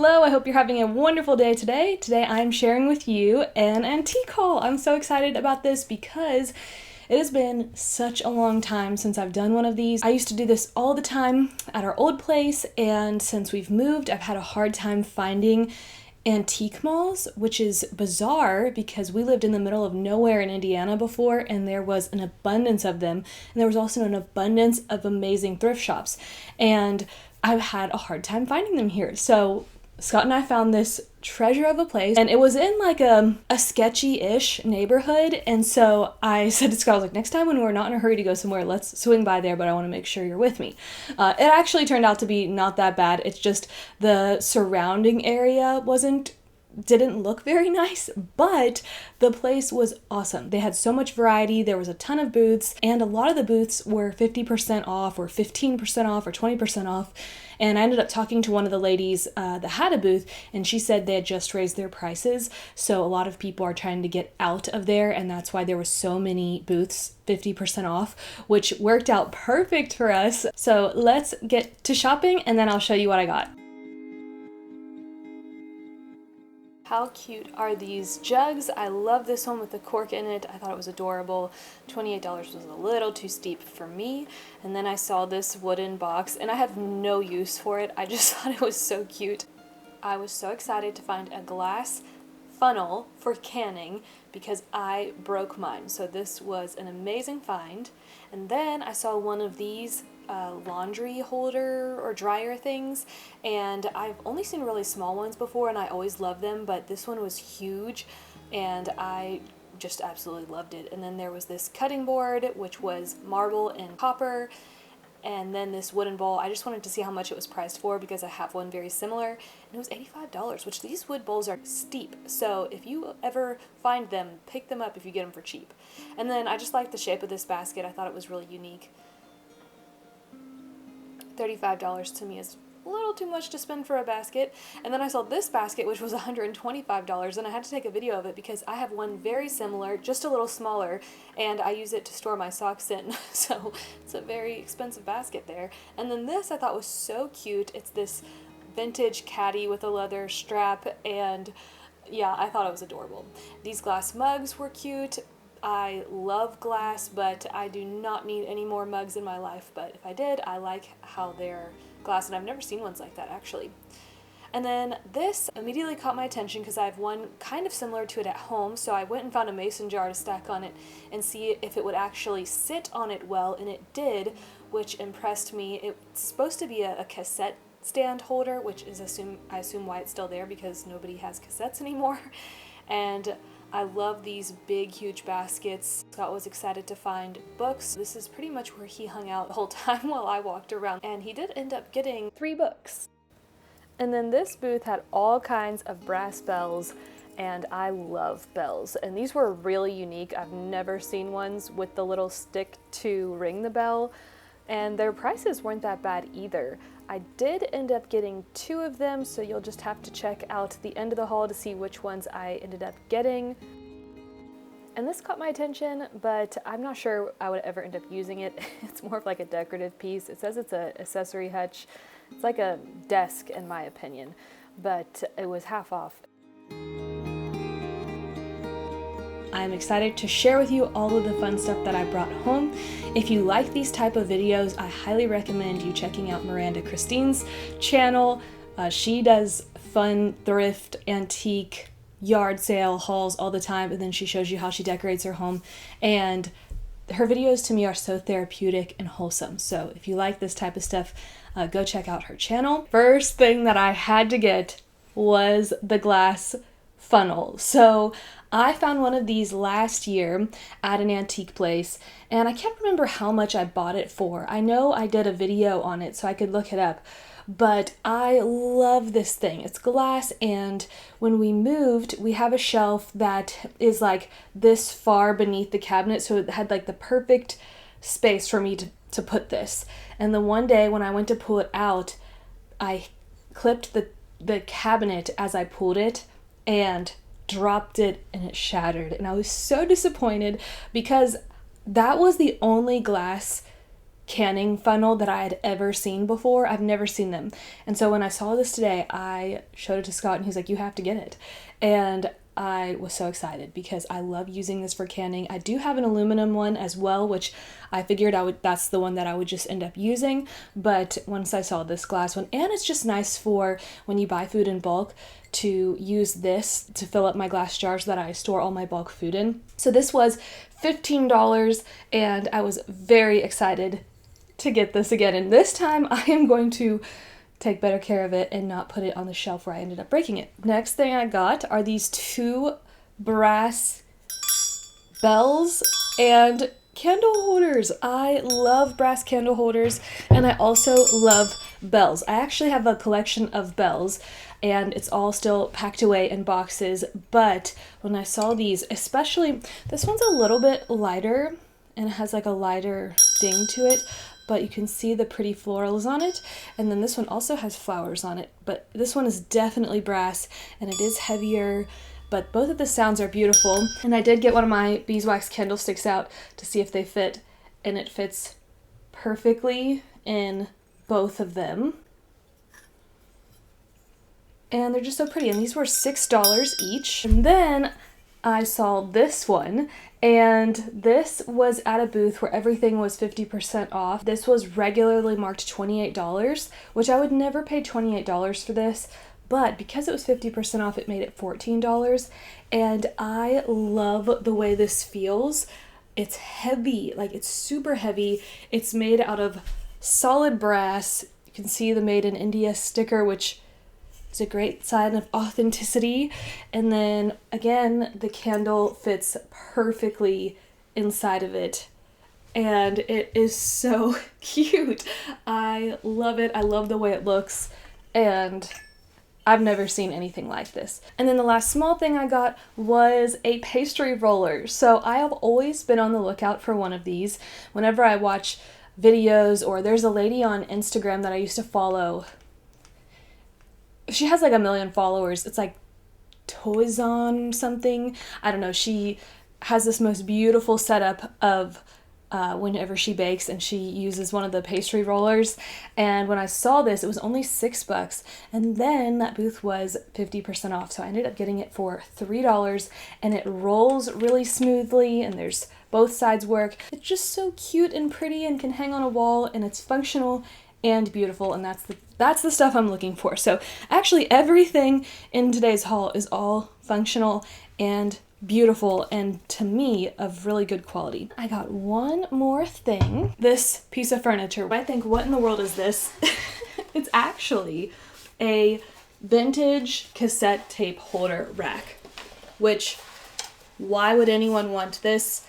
Hello, I hope you're having a wonderful day today. Today I'm sharing with you an antique haul. I'm so excited about this because it has been such a long time since I've done one of these. I used to do this all the time at our old place, and since we've moved, I've had a hard time finding antique malls, which is bizarre because we lived in the middle of nowhere in Indiana before, and there was an abundance of them, and there was also an abundance of amazing thrift shops, and I've had a hard time finding them here. So Scott and I found this treasure of a place, and it was in like a sketchy-ish neighborhood, and so I said to Scott, I was like, next time when we're not in a hurry to go somewhere, let's swing by there, but I want to make sure you're with me. It actually turned out to be not that bad. It's just the surrounding area didn't look very nice, but the place was awesome. They had so much variety. There was a ton of booths, and a lot of the booths were 50% off or 15% off or 20% off. And I ended up talking to one of the ladies that had a booth, and she said they had just raised their prices. So a lot of people are trying to get out of there, and that's why there were so many booths 50% off, which worked out perfect for us. So let's get to shopping, and then I'll show you what I got. How cute are these jugs? I love this one with the cork in it. I thought it was adorable. $28 was a little too steep for me. And then I saw this wooden box, and I have no use for it. I just thought it was so cute. I was so excited to find a glass funnel for canning because I broke mine. So this was an amazing find. And then I saw one of these laundry holder or dryer things, and I've only seen really small ones before, and I always love them, but this one was huge and I just absolutely loved it. And then there was this cutting board, which was marble and copper, and then this wooden bowl. I just wanted to see how much it was priced for because I have one very similar, and it was $85, which these wood bowls are steep. So if you ever find them, pick them up if you get them for cheap. And then I just liked the shape of this basket. I thought it was really unique. $35 to me is a little too much to spend for a basket. And then I saw this basket, which was $125, and I had to take a video of it because I have one very similar, just a little smaller, and I use it to store my socks in. So it's a very expensive basket there. And then this I thought was so cute. It's this vintage caddy with a leather strap, and yeah, I thought it was adorable. These glass mugs were cute. I love glass, but I do not need any more mugs in my life, but if I did, I like how they're glass, and I've never seen ones like that actually. And then this immediately caught my attention because I have one kind of similar to it at home, so I went and found a mason jar to stack on it and see if it would actually sit on it well, and it did, which impressed me. It's supposed to be a cassette stand holder, which is I assume why it's still there because nobody has cassettes anymore. And I love these big, huge baskets. Scott was excited to find books. This is pretty much where he hung out the whole time while I walked around, and he did end up getting 3 books. And then this booth had all kinds of brass bells, and I love bells. And these were really unique. I've never seen ones with the little stick to ring the bell, and their prices weren't that bad either. I did end up getting 2 of them, so you'll just have to check out the end of the haul to see which ones I ended up getting. And this caught my attention, but I'm not sure I would ever end up using it. It's more of like a decorative piece. It says it's an accessory hutch. It's like a desk in my opinion, but it was half off. I'm excited to share with you all of the fun stuff that I brought home. If you like these type of videos, I highly recommend you checking out Miranda Christine's channel. She does fun thrift, antique, yard sale hauls all the time, and then she shows you how she decorates her home. And her videos to me are so therapeutic and wholesome. So if you like this type of stuff, go check out her channel. First thing that I had to get was the glass funnel. So I found one of these last year at an antique place, and I can't remember how much I bought it for. I know I did a video on it, so I could look it up, but I love this thing. It's glass, and when we moved, we have a shelf that is like this far beneath the cabinet, so it had like the perfect space for me to put this. And the one day when I went to pull it out, I clipped the cabinet as I pulled it and dropped it, and it shattered. And I was so disappointed because that was the only glass canning funnel that I had ever seen before. I've never seen them. And so when I saw this today, I showed it to Scott and he's like, you have to get it. And I was so excited because I love using this for canning. I do have an aluminum one as well, which I figured that's the one that I would just end up using. But once I saw this glass one, and it's just nice for when you buy food in bulk to use this to fill up my glass jars that I store all my bulk food in. So this was $15 and I was very excited to get this again. And this time I am going to take better care of it and not put it on the shelf where I ended up breaking it. Next thing I got are these 2 brass bells and candle holders. I love brass candle holders and I also love bells. I actually have a collection of bells and it's all still packed away in boxes, but when I saw these, especially this one's a little bit lighter and it has like a lighter ding to it, but you can see the pretty florals on it. And then this one also has flowers on it, but this one is definitely brass and it is heavier, but both of the sounds are beautiful. And I did get one of my beeswax candlesticks out to see if they fit, and it fits perfectly in both of them. And they're just so pretty, and these were $6 each. And then I saw this one, and this was at a booth where everything was 50% off. This was regularly marked $28, which I would never pay $28 for this, but because it was 50% off, it made it $14, and I love the way this feels. It's heavy, like it's super heavy. It's made out of solid brass. You can see the Made in India sticker, which is a great sign of authenticity. And then again, the candle fits perfectly inside of it. And it is so cute. I love it. I love the way it looks. And I've never seen anything like this. And then the last small thing I got was a pastry roller. So I have always been on the lookout for one of these. Whenever I watch videos, or there's a lady on Instagram that I used to follow. She has like 1 million followers. It's like Toizon something. I don't know. She has this most beautiful setup of whenever she bakes, and she uses one of the pastry rollers. And when I saw this, it was only $6, and then that booth was 50% off. So I ended up getting it for $3, and it rolls really smoothly, and there's both sides work. It's just so cute and pretty and can hang on a wall, and it's functional and beautiful, and that's the stuff I'm looking for. So actually everything in today's haul is all functional and beautiful, and to me of really good quality. I got one more thing. This piece of furniture. I think, what in the world is this? It's actually a vintage cassette tape holder rack, which, why would anyone want this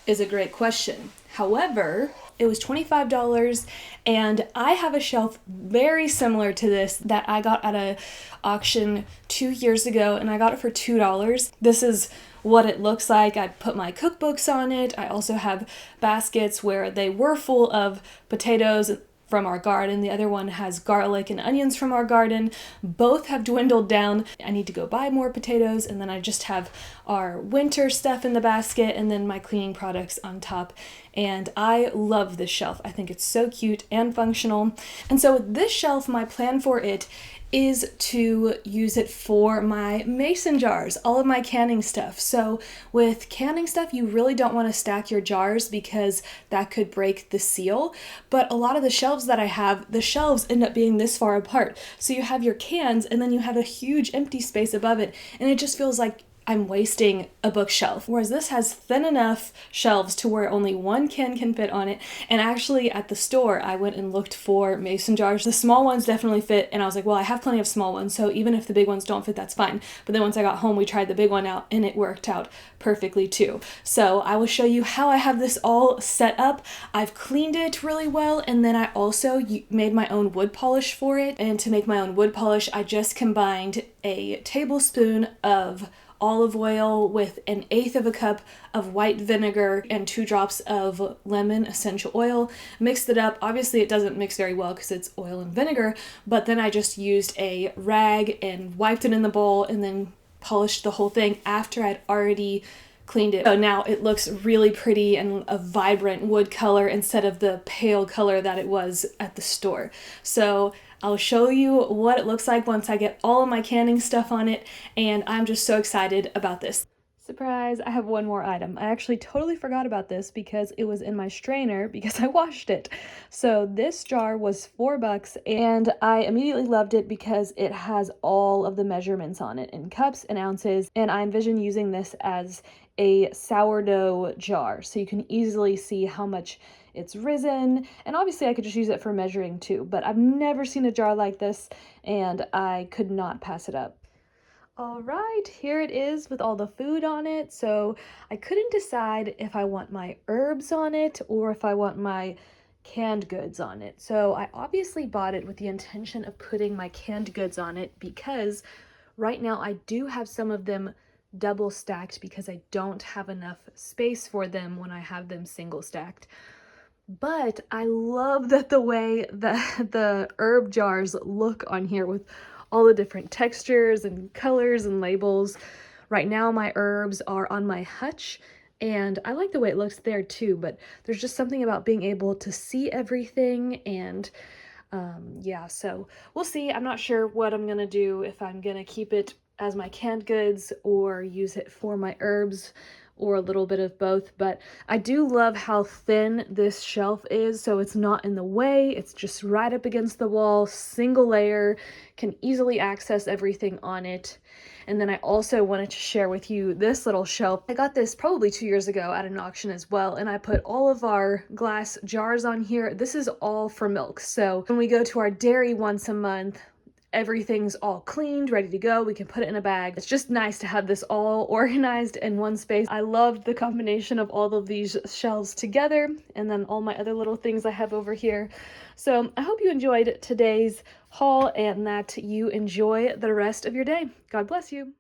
is a great question. However, it was $25, and I have a shelf very similar to this that I got at an auction 2 years ago, and I got it for $2. This is what it looks like. I put my cookbooks on it. I also have baskets where they were full of potatoes from our garden. The other one has garlic and onions from our garden. Both have dwindled down. I need to go buy more potatoes, and then I just have our winter stuff in the basket and then my cleaning products on top. And I love this shelf. I think it's so cute and functional. And so with this shelf, my plan for it is to use it for my mason jars, all of my canning stuff. So with canning stuff, you really don't want to stack your jars because that could break the seal. But a lot of the shelves that I have, the shelves end up being this far apart. So you have your cans and then you have a huge empty space above it, and it just feels like I'm wasting a bookshelf. Whereas this has thin enough shelves to where only one can fit on it. And actually at the store, I went and looked for mason jars. The small ones definitely fit, and I was like, well, I have plenty of small ones, so even if the big ones don't fit, that's fine. But then once I got home, we tried the big one out, and it worked out perfectly too. So I will show you how I have this all set up. I've cleaned it really well, and then I also made my own wood polish for it. And to make my own wood polish, I just combined a tablespoon of olive oil with 1/8 of a cup of white vinegar and 2 drops of lemon essential oil. Mixed it up. Obviously it doesn't mix very well because it's oil and vinegar, but then I just used a rag and wiped it in the bowl and then polished the whole thing after I'd already cleaned it. So now it looks really pretty and a vibrant wood color instead of the pale color that it was at the store. So I'll show you what it looks like once I get all of my canning stuff on it, and I'm just so excited about this. Surprise, I have one more item. I actually totally forgot about this because it was in my strainer because I washed it. So this jar was $4 and I immediately loved it because it has all of the measurements on it in cups and ounces, and I envision using this as a sourdough jar so you can easily see how much it's risen, and obviously I could just use it for measuring too, but I've never seen a jar like this and I could not pass it up. All right, here it is with all the food on it. So I couldn't decide if I want my herbs on it or if I want my canned goods on it. So I obviously bought it with the intention of putting my canned goods on it because right now I do have some of them double stacked because I don't have enough space for them when I have them single stacked. But I love that the way that the herb jars look on here with all the different textures and colors and labels. Right now my herbs are on my hutch and I like the way it looks there too, but there's just something about being able to see everything, and yeah, so we'll see. I'm not sure what I'm gonna do, if I'm gonna keep it as my canned goods or use it for my herbs or a little bit of both, but I do love how thin this shelf is, so it's not in the way. It's just right up against the wall, single layer, can easily access everything on it. And then I also wanted to share with you this little shelf. I got this probably 2 years ago at an auction as well, and I put all of our glass jars on here. This is all for milk, so when we go to our dairy once a month, everything's all cleaned, ready to go. We can put it in a bag. It's just nice to have this all organized in one space. I loved the combination of all of these shelves together and then all my other little things I have over here. So I hope you enjoyed today's haul and that you enjoy the rest of your day. God bless you.